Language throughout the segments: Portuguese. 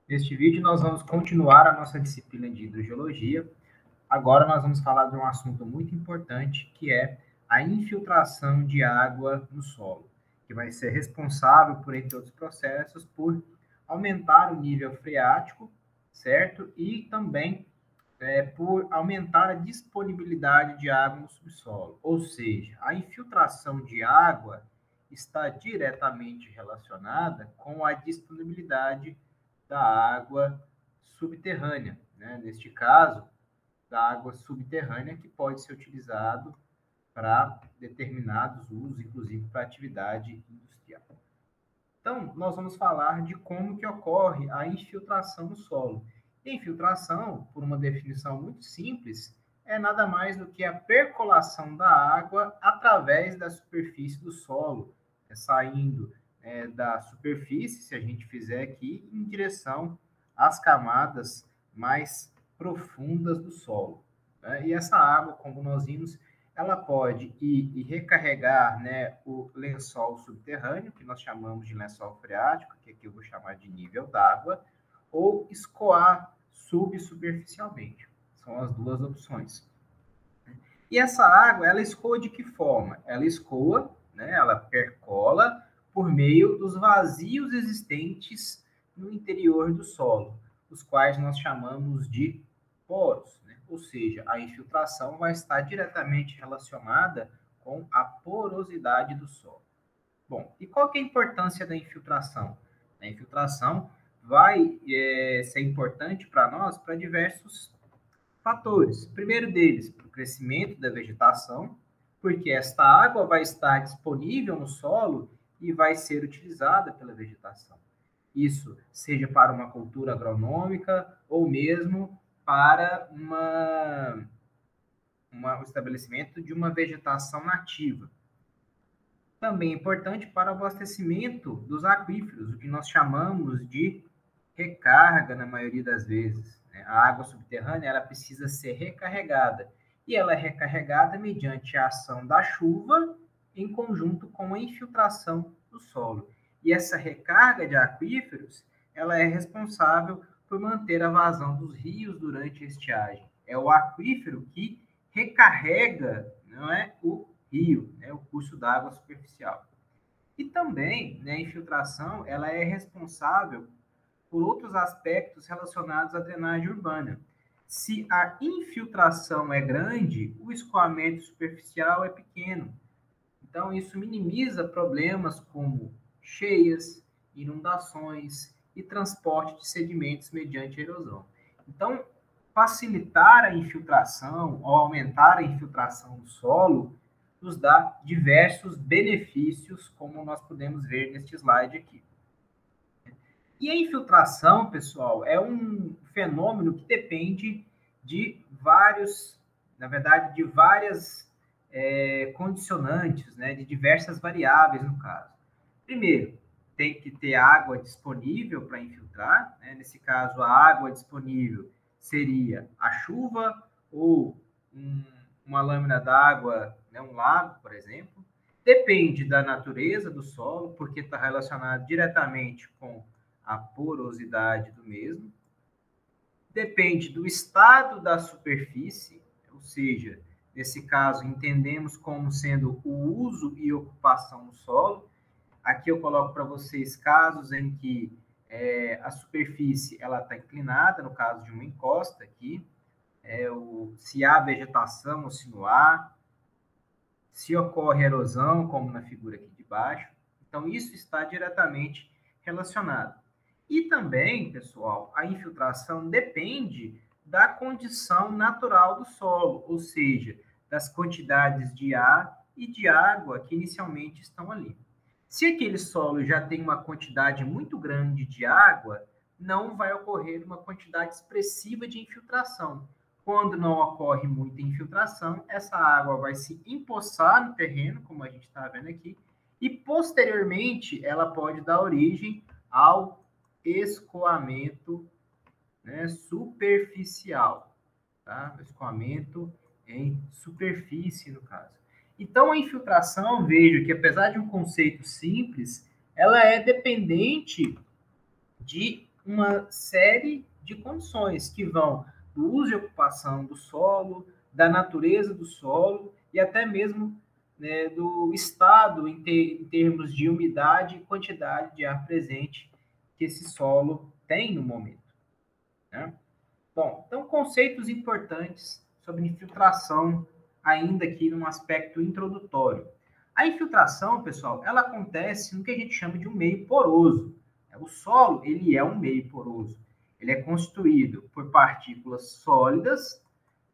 Neste vídeo, nós vamos continuar a nossa disciplina de hidrogeologia. Agora, nós vamos falar de um assunto muito importante, que é a infiltração de água no solo, que vai ser responsável, por entre outros processos, por aumentar o nível freático, certo? E também por aumentar a disponibilidade de água no subsolo. Ou seja, a infiltração de água está diretamente relacionada com a disponibilidade da água subterrânea, né? Neste caso, da água subterrânea que pode ser utilizado para determinados usos, inclusive para atividade industrial. Então, nós vamos falar de como que ocorre a infiltração no solo. E a infiltração, por uma definição muito simples, é nada mais do que a percolação da água através da superfície do solo, saindo da superfície, se a gente fizer aqui, em direção às camadas mais profundas do solo. Né? E essa água, como nós vimos, ela pode ir e recarregar, né, o lençol subterrâneo, que nós chamamos de lençol freático, que aqui eu vou chamar de nível d'água, ou escoar subsuperficialmente. São as duas opções. E essa água, ela escoa de que forma? Ela escoa, né, ela percola por meio dos vazios existentes no interior do solo, os quais nós chamamos de poros, né? Ou seja, a infiltração vai estar diretamente relacionada com a porosidade do solo. Bom, e qual que é a importância da infiltração? A infiltração vai ser importante para nós para diversos fatores. Primeiro deles, para o crescimento da vegetação, porque esta água vai estar disponível no solo e vai ser utilizada pela vegetação. Isso seja para uma cultura agronômica ou mesmo para o estabelecimento de uma vegetação nativa. Também é importante para o abastecimento dos aquíferos, o que nós chamamos de recarga na maioria das vezes. Né? A água subterrânea ela precisa ser recarregada e ela é recarregada mediante a ação da chuva em conjunto com a infiltração do solo. E essa recarga de aquíferos ela é responsável por manter a vazão dos rios durante a estiagem. É o aquífero que recarrega, não é, o rio, né, o curso d'água superficial. E também, né, a infiltração ela é responsável por outros aspectos relacionados à drenagem urbana. Se a infiltração é grande, o escoamento superficial é pequeno. Então, isso minimiza problemas como cheias, inundações e transporte de sedimentos mediante erosão. Então, facilitar a infiltração ou aumentar a infiltração do solo nos dá diversos benefícios, como nós podemos ver neste slide aqui. E a infiltração, pessoal, é um fenômeno que depende de vários, na verdade, de várias condicionantes, né, de diversas variáveis no caso. Primeiro, tem que ter água disponível para infiltrar, né? Nesse caso, a água disponível seria a chuva ou uma lâmina d'água, né, um lago, por exemplo. Depende da natureza do solo, porque está relacionado diretamente com a porosidade do mesmo. Depende do estado da superfície, ou seja, nesse caso entendemos como sendo o uso e ocupação do solo. Aqui eu coloco para vocês casos em que a superfície ela está inclinada, no caso de uma encosta aqui, se há vegetação ou se não há, se ocorre erosão, como na figura aqui de baixo. Então, isso está diretamente relacionado. E também, pessoal, a infiltração depende da condição natural do solo, ou seja, das quantidades de ar e de água que inicialmente estão ali. Se aquele solo já tem uma quantidade muito grande de água, não vai ocorrer uma quantidade expressiva de infiltração. Quando não ocorre muita infiltração, essa água vai se empoçar no terreno, como a gente está vendo aqui, e posteriormente ela pode dar origem ao escoamento, né, superficial, tá? Escoamento em superfície, no caso. Então, a infiltração, vejo que apesar de um conceito simples, ela é dependente de uma série de condições que vão do uso e ocupação do solo, da natureza do solo e até mesmo, né, do estado em termos de umidade e quantidade de ar presente que esse solo tem no momento, né? Bom, então conceitos importantes sobre infiltração ainda aqui num aspecto introdutório. A infiltração, pessoal, ela acontece no que a gente chama de um meio poroso. O solo, ele é um meio poroso. Ele é constituído por partículas sólidas,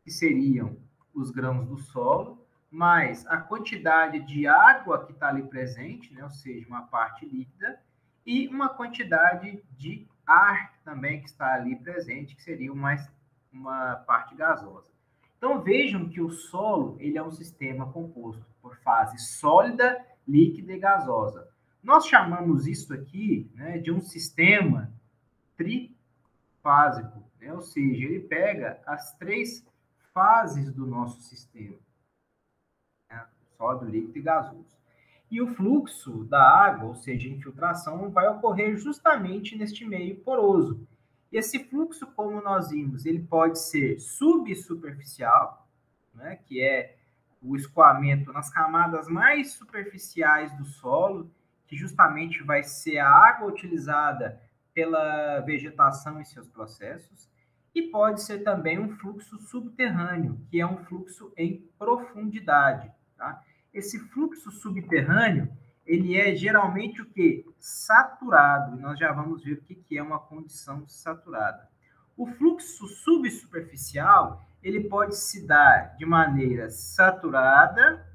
que seriam os grãos do solo, mais a quantidade de água que está ali presente, né, ou seja, uma parte líquida, e uma quantidade de ar também que está ali presente, que seria uma parte gasosa. Então vejam que o solo ele é um sistema composto por fase sólida, líquida e gasosa. Nós chamamos isso aqui, né, de um sistema trifásico, né? Ou seja, ele pega as três fases do nosso sistema, né? Sólido, líquido e gasoso. E o fluxo da água, ou seja, a infiltração, vai ocorrer justamente neste meio poroso. Esse fluxo, como nós vimos, ele pode ser subsuperficial, né, que é o escoamento nas camadas mais superficiais do solo, que justamente vai ser a água utilizada pela vegetação em seus processos, e pode ser também um fluxo subterrâneo, que é um fluxo em profundidade, tá? Esse fluxo subterrâneo, ele é geralmente o quê? Saturado. E nós já vamos ver o que é uma condição saturada. O fluxo subsuperficial, ele pode se dar de maneira saturada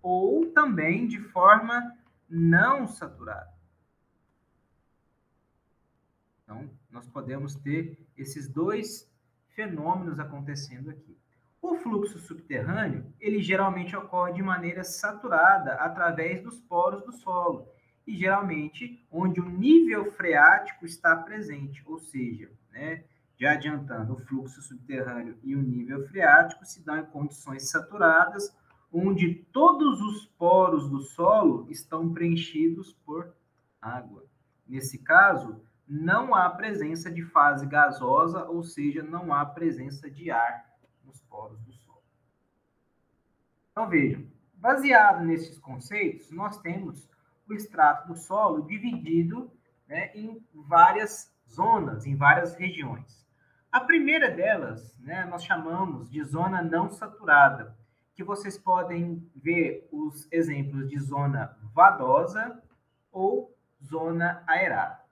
ou também de forma não saturada. Então, nós podemos ter esses dois fenômenos acontecendo aqui. O fluxo subterrâneo, ele geralmente ocorre de maneira saturada através dos poros do solo e geralmente onde o nível freático está presente, ou seja, né, já adiantando, o fluxo subterrâneo e o nível freático se dão em condições saturadas, onde todos os poros do solo estão preenchidos por água. Nesse caso, não há presença de fase gasosa, ou seja, não há presença de ar nos poros do solo. Então, vejam, baseado nesses conceitos, nós temos o extrato do solo dividido, né, em várias zonas, em várias regiões. A primeira delas, né, nós chamamos de zona não saturada, que vocês podem ver os exemplos de zona vadosa ou zona aerada.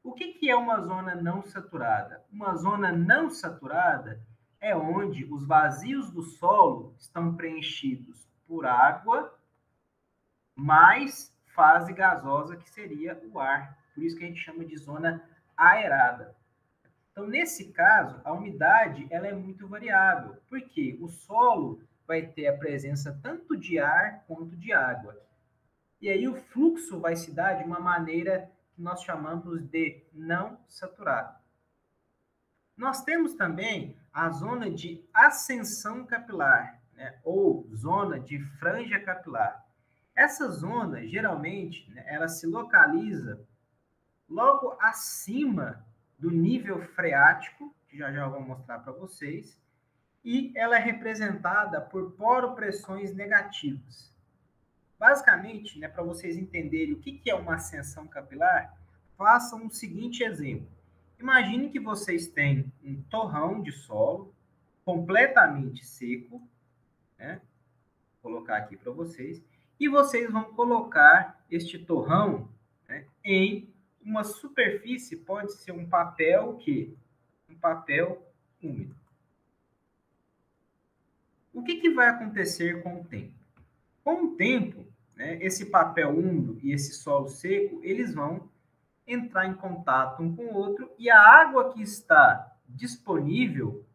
O que é uma zona não saturada? Uma zona não saturada é onde os vazios do solo estão preenchidos por água, mais fase gasosa, que seria o ar. Por isso que a gente chama de zona aerada. Então, nesse caso, a umidade ela é muito variável, porque o solo vai ter a presença tanto de ar quanto de água. E aí o fluxo vai se dar de uma maneira que nós chamamos de não saturado. Nós temos também a zona de ascensão capilar, né, ou zona de franja capilar. Essa zona, geralmente, né, ela se localiza logo acima do nível freático, que já já eu vou mostrar para vocês, e ela é representada por poropressões negativas. Basicamente, né, para vocês entenderem o que é uma ascensão capilar, façam o seguinte exemplo. Imagine que vocês têm um torrão de solo completamente seco, né? Vou colocar aqui para vocês, e vocês vão colocar este torrão, né, em uma superfície, pode ser um papel um papel úmido. O que vai acontecer com o tempo? Com o tempo, né, esse papel úmido e esse solo seco, eles vão entrar em contato um com o outro e a água que está disponível,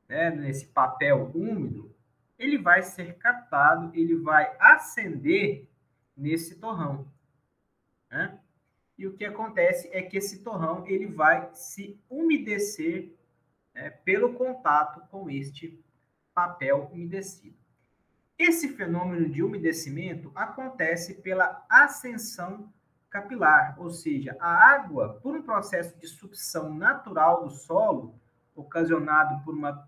né, nesse papel úmido, ele vai ser captado, ele vai ascender nesse torrão, né? E o que acontece é que esse torrão ele vai se umedecer, né, pelo contato com este papel umedecido. Esse fenômeno de umedecimento acontece pela ascensão capilar, ou seja, a água, por um processo de sucção natural do solo, ocasionado por uma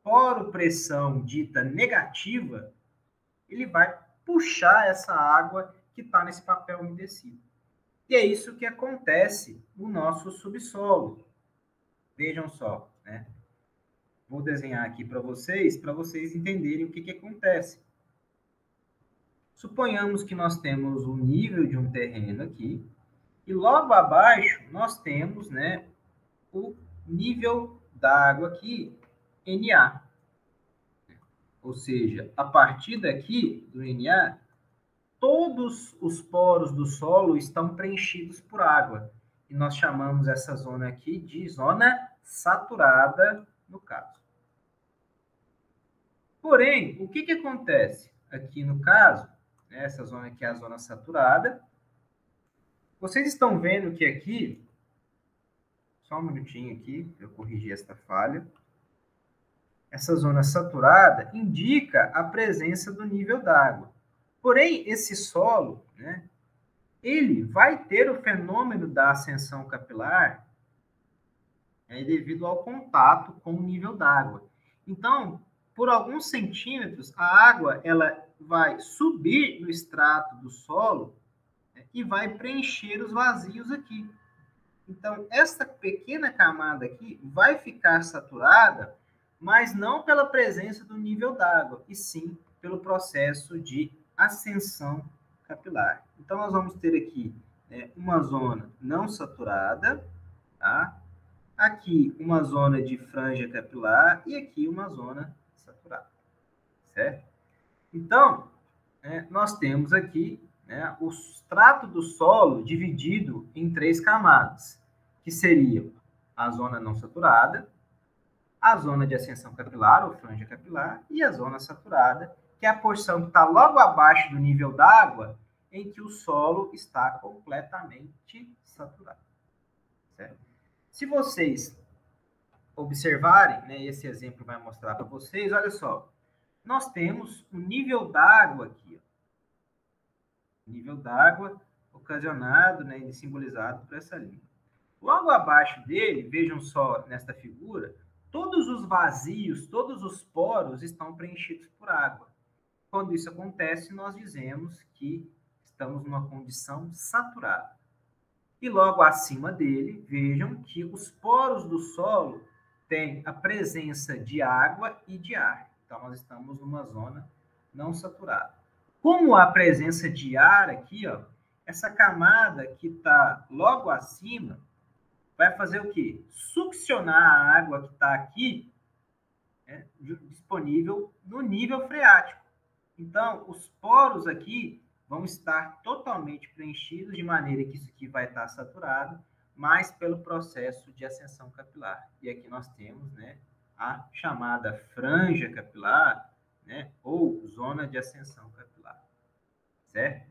poropressão dita negativa, ele vai puxar essa água que está nesse papel umedecido. E é isso que acontece no nosso subsolo. Vejam só, né? Vou desenhar aqui para vocês entenderem o que acontece. Suponhamos que nós temos o nível de um terreno aqui, e logo abaixo nós temos, né, o nível da água aqui, NA. Ou seja, a partir daqui, do NA, todos os poros do solo estão preenchidos por água. E nós chamamos essa zona aqui de zona saturada, no caso. Porém, o que acontece aqui no caso? Essa zona aqui é a zona saturada. Vocês estão vendo que aqui, só um minutinho aqui, para eu corrigir esta falha. Essa zona saturada indica a presença do nível d'água. Porém, esse solo, né, ele vai ter o fenômeno da ascensão capilar devido ao contato com o nível d'água. Então, por alguns centímetros, a água ela vai subir no extrato do solo, né, e vai preencher os vazios aqui. Então, essa pequena camada aqui vai ficar saturada, mas não pela presença do nível d'água, e sim pelo processo de ascensão capilar. Então, nós vamos ter aqui, né, uma zona não saturada, tá? Aqui uma zona de franja capilar e aqui uma zona saturada, certo? Então, nós temos aqui, né, o extrato do solo dividido em 3 camadas, que seriam a zona não saturada, a zona de ascensão capilar, ou franja capilar, e a zona saturada, que é a porção que está logo abaixo do nível d'água, em que o solo está completamente saturado. Certo? Se vocês observarem, né, esse exemplo vai mostrar para vocês, olha só, nós temos o nível d'água aqui, ó. Nível d'água ocasionado, né, e simbolizado por essa linha. Logo abaixo dele, vejam só nesta figura, todos os vazios, todos os poros estão preenchidos por água. Quando isso acontece, nós dizemos que estamos numa condição saturada. E logo acima dele, vejam que os poros do solo têm a presença de água e de ar. Então, nós estamos numa zona não saturada. Como a presença de ar aqui, ó, essa camada que está logo acima vai fazer o quê? Succionar a água que está aqui, né, disponível no nível freático. Então, os poros aqui vão estar totalmente preenchidos, de maneira que isso aqui vai estar saturado, mas pelo processo de ascensão capilar. E aqui nós temos, né, a chamada franja capilar, né, ou zona de ascensão capilar. Certo?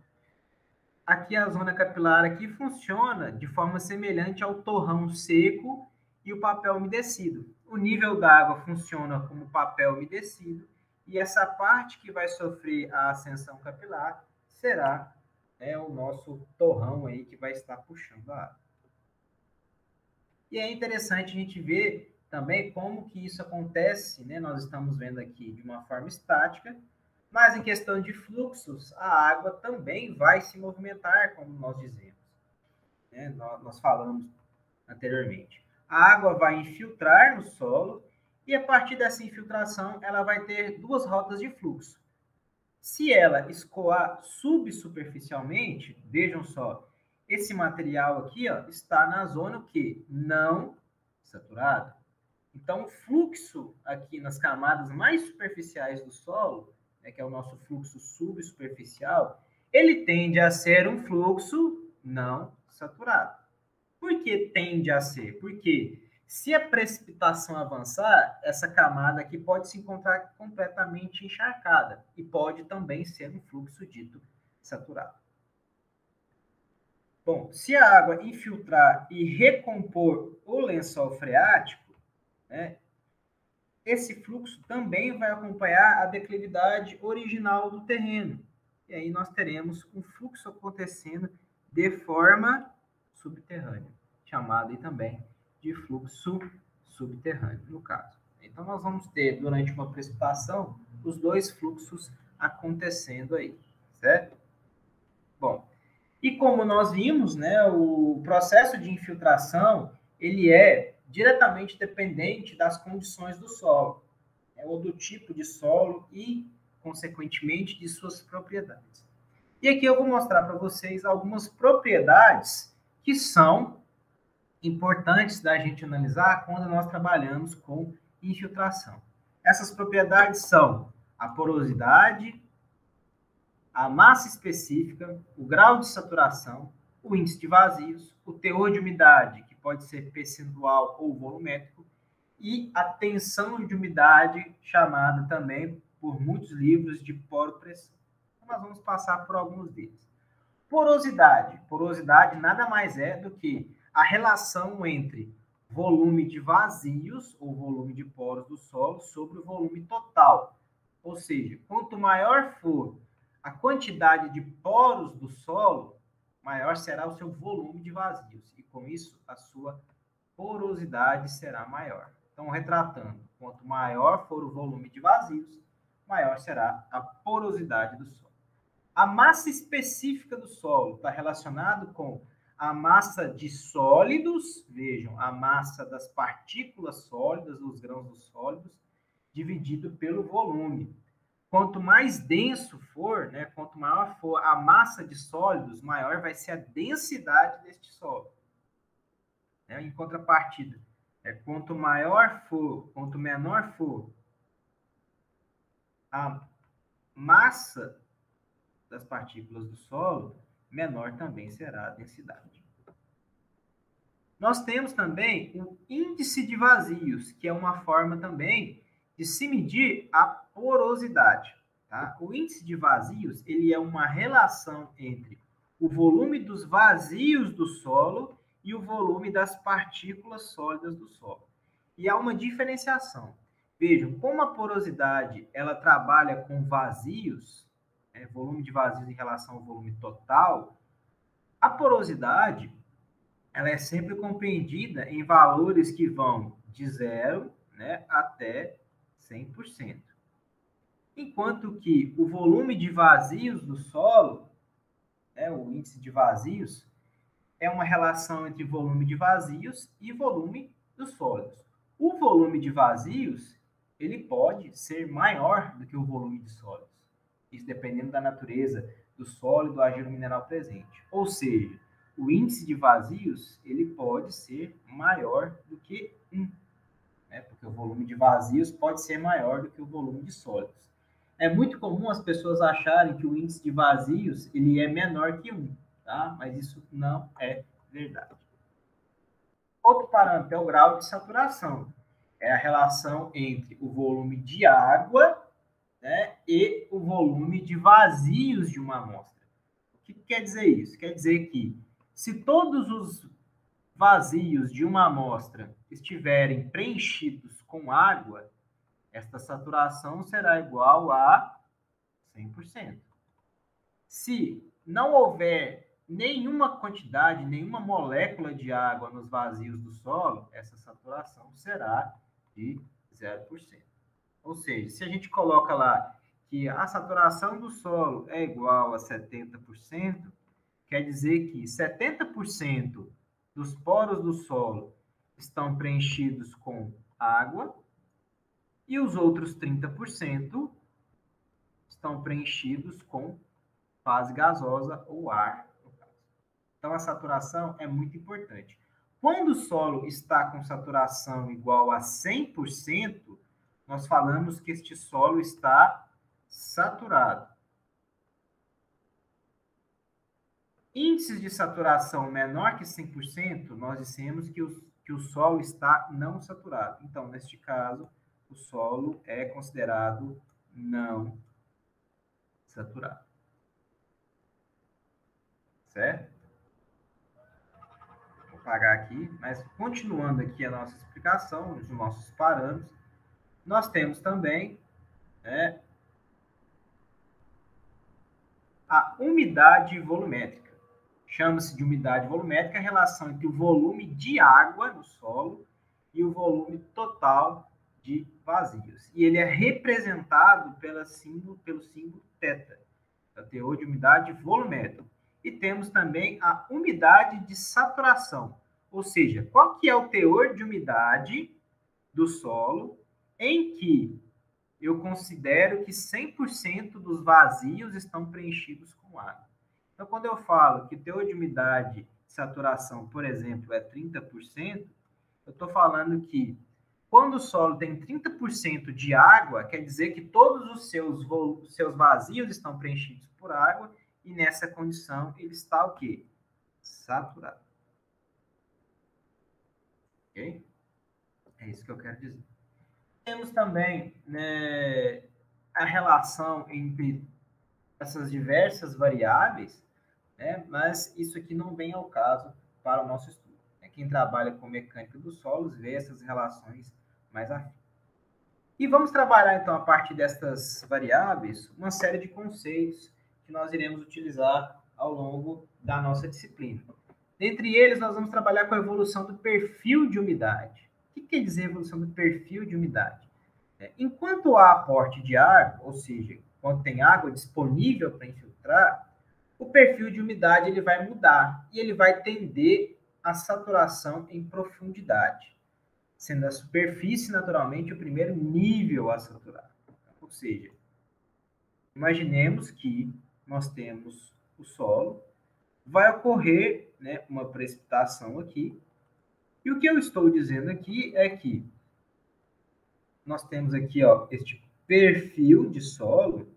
Aqui a zona capilar aqui funciona de forma semelhante ao torrão seco e o papel umedecido. O nível d'água funciona como papel umedecido e essa parte que vai sofrer a ascensão capilar será, né, o nosso torrão aí que vai estar puxando a água. E é interessante a gente ver também como que isso acontece, né? Nós estamos vendo aqui de uma forma estática, mas em questão de fluxos, a água também vai se movimentar, como nós dizemos, né? Nós falamos anteriormente. A água vai infiltrar no solo e a partir dessa infiltração ela vai ter 2 rotas de fluxo. Se ela escoar subsuperficialmente, vejam só, esse material aqui, ó, está na zona o quê? Não saturada. Então, o fluxo aqui nas camadas mais superficiais do solo, né, que é o nosso fluxo subsuperficial, ele tende a ser um fluxo não saturado. Por que tende a ser? Porque se a precipitação avançar, essa camada aqui pode se encontrar completamente encharcada e pode também ser um fluxo dito saturado. Bom, se a água infiltrar e recompor o lençol freático, né, esse fluxo também vai acompanhar a declividade original do terreno. E aí nós teremos um fluxo acontecendo de forma subterrânea, chamado aí também de fluxo subterrâneo, no caso. Então, nós vamos ter, durante uma precipitação, os dois fluxos acontecendo aí, certo? Bom, e como nós vimos, né, o processo de infiltração, ele é diretamente dependente das condições do solo, né, ou do tipo de solo e, consequentemente, de suas propriedades. E aqui eu vou mostrar para vocês algumas propriedades que são importantes da gente analisar quando nós trabalhamos com infiltração. Essas propriedades são a porosidade, a massa específica, o grau de saturação, o índice de vazios, o teor de umidade, que pode ser percentual ou volumétrico, e a tensão de umidade, chamada também por muitos livros de poropressão. Então, nós vamos passar por alguns deles. Porosidade. Porosidade nada mais é do que a relação entre volume de vazios, ou volume de poros do solo, sobre o volume total. Ou seja, quanto maior for a quantidade de poros do solo, maior será o seu volume de vazios. E com isso, a sua porosidade será maior. Então, retratando, quanto maior for o volume de vazios, maior será a porosidade do solo. A massa específica do solo está relacionado com a massa de sólidos, vejam, a massa das partículas sólidas, dos grãos dos sólidos, dividido pelo volume. Quanto mais denso for, né, quanto maior for a massa de sólidos, maior vai ser a densidade deste solo. Em contrapartida, quanto maior for, quanto menor for a massa das partículas do solo, menor também será a densidade. Nós temos também o índice de vazios, que é uma forma também de se medir a porosidade. Tá? O índice de vazios, ele é uma relação entre o volume dos vazios do solo e o volume das partículas sólidas do solo. E há uma diferenciação. Vejam, como a porosidade ela trabalha com vazios, volume de vazios em relação ao volume total, a porosidade ela é sempre compreendida em valores que vão de 0, né, até 100%. Enquanto que o volume de vazios do solo, o índice de vazios, é uma relação entre volume de vazios e volume dos sólidos. O volume de vazios, ele pode ser maior do que o volume de sólidos. Isso dependendo da natureza do sólido, do agente mineral presente. Ou seja, o índice de vazios, ele pode ser maior do que 1, né? Porque o volume de vazios pode ser maior do que o volume de sólidos. É muito comum as pessoas acharem que o índice de vazios, ele é menor que 1, tá? Mas isso não é verdade. Outro parâmetro é o grau de saturação. É a relação entre o volume de água, né, e o volume de vazios de uma amostra. O que quer dizer isso? Quer dizer que se todos os vazios de uma amostra estiverem preenchidos com água, esta saturação será igual a 100%. Se não houver nenhuma quantidade, nenhuma molécula de água nos vazios do solo, essa saturação será de 0%. Ou seja, se a gente coloca lá que a saturação do solo é igual a 70%, quer dizer que 70% dos poros do solo estão preenchidos com água e os outros 30% estão preenchidos com fase gasosa ou ar. Então, a saturação é muito importante. Quando o solo está com saturação igual a 100%, nós falamos que este solo está saturado. Índices de saturação menor que 100%, nós dissemos que o solo está não saturado. Então, neste caso, o solo é considerado não saturado. Certo? Vou apagar aqui, mas continuando aqui a nossa explicação, os nossos parâmetros, nós temos também a umidade volumétrica, chama-se de umidade volumétrica a relação entre o volume de água no solo e o volume total de vazios. E ele é representado pelo símbolo θ, o teor de umidade volumétrica. E temos também a umidade de saturação, ou seja, qual que é o teor de umidade do solo em que eu considero que 100% dos vazios estão preenchidos com água. Então, quando eu falo que o teor de umidade de saturação, por exemplo, é 30%, eu estou falando que quando o solo tem 30% de água, quer dizer que todos os seus vazios estão preenchidos por água, e nessa condição ele está o quê? Saturado. Ok? É isso que eu quero dizer. Temos também, né, a relação entre essas diversas variáveis, né, mas isso aqui não vem ao caso para o nosso estudo. Quem trabalha com mecânica dos solos vê essas relações mais a fim. E vamos trabalhar, então, a partir destas variáveis, uma série de conceitos que nós iremos utilizar ao longo da nossa disciplina. Dentre eles, nós vamos trabalhar com a evolução do perfil de umidade. O que quer dizer evolução do perfil de umidade? Enquanto há aporte de água, ou seja, quando tem água disponível para infiltrar, o perfil de umidade ele vai mudar e ele vai tender à saturação em profundidade, sendo a superfície, naturalmente, o primeiro nível a saturar. Ou seja, imaginemos que nós temos o solo, vai ocorrer, né, uma precipitação aqui, e o que eu estou dizendo aqui é que nós temos aqui, ó, este perfil de solo,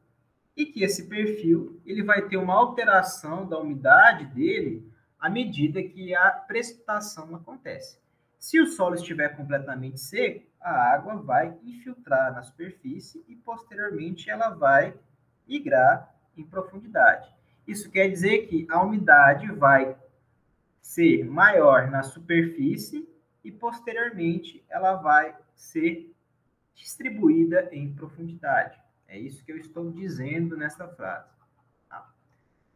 e que esse perfil ele vai ter uma alteração da umidade dele à medida que a precipitação acontece. Se o solo estiver completamente seco, a água vai infiltrar na superfície e posteriormente ela vai migrar em profundidade. Isso quer dizer que a umidade vai ser maior na superfície e posteriormente ela vai ser distribuída em profundidade. É isso que eu estou dizendo nessa frase.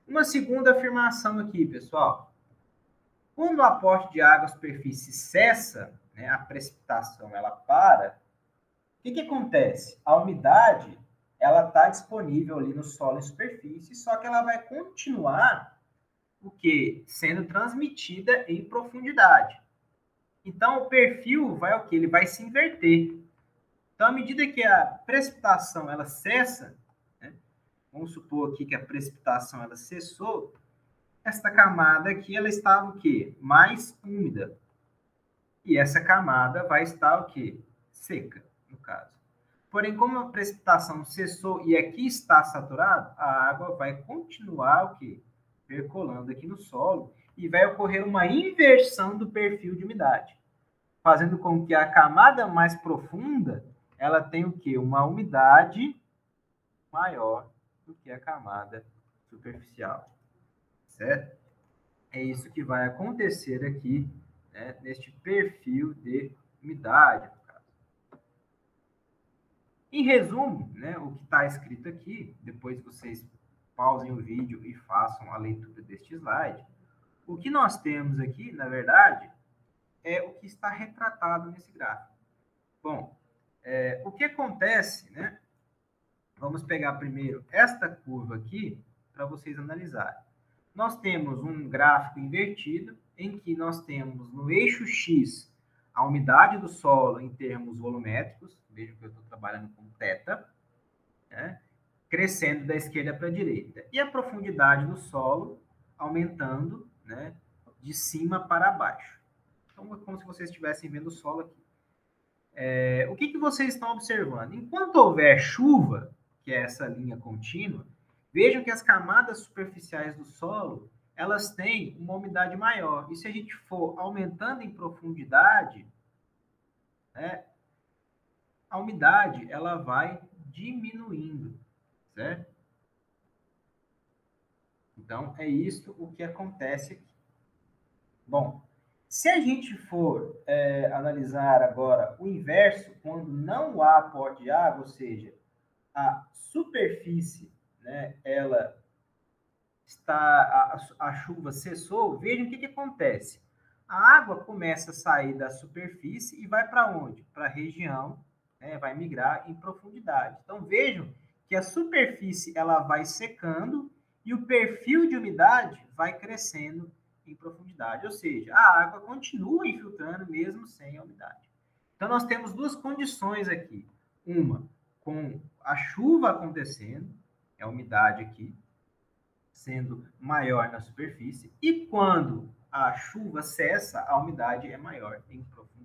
Uma segunda afirmação aqui, pessoal. Quando o aporte de água à superfície cessa, né, a precipitação ela para, o que acontece? A umidade ela está disponível ali no solo e superfície, só que ela vai continuar o quê? Sendo transmitida em profundidade. Então, o perfil vai o quê? Ele vai se inverter. Então, à medida que a precipitação ela cessa, né, vamos supor aqui que a precipitação ela cessou, esta camada aqui ela estava o quê? Mais úmida. E essa camada vai estar o quê? Seca, no caso. Porém, como a precipitação cessou e aqui está saturado, a água vai continuar o quê? Percolando aqui no solo e vai ocorrer uma inversão do perfil de umidade, fazendo com que a camada mais profunda ela tenha o quê? Uma umidade maior do que a camada superficial, certo? É isso que vai acontecer aqui, né, neste perfil de umidade. Em resumo, né, o que está escrito aqui, depois vocês pausem o vídeo e façam a leitura deste slide, o que nós temos aqui, na verdade, é o que está retratado nesse gráfico. Bom, o que acontece, né? Vamos pegar primeiro esta curva aqui para vocês analisarem. Nós temos um gráfico invertido em que nós temos no eixo X a umidade do solo em termos volumétricos, vejam que eu estou trabalhando com θ, né, crescendo da esquerda para a direita, e a profundidade do solo aumentando, né, de cima para baixo. Então, é como se vocês estivessem vendo o solo aqui. O que vocês estão observando? Enquanto houver chuva, que é essa linha contínua, vejam que as camadas superficiais do solo, elas têm uma umidade maior. E se a gente for aumentando em profundidade, né, a umidade ela vai diminuindo, certo? Então, é isso o que acontece aqui. Bom, se a gente for analisar agora o inverso, quando não há aporte de água, ou seja, a superfície, né, ela a chuva cessou, vejam o que acontece. A água começa a sair da superfície e vai para onde? Para a região, né, vai migrar em profundidade. Então vejam que a superfície ela vai secando e o perfil de umidade vai crescendo em profundidade, ou seja, a água continua infiltrando mesmo sem a umidade. Então nós temos duas condições aqui. Uma com a chuva acontecendo, é a umidade aqui, sendo maior na superfície, e quando a chuva cessa, a umidade é maior em profundidade.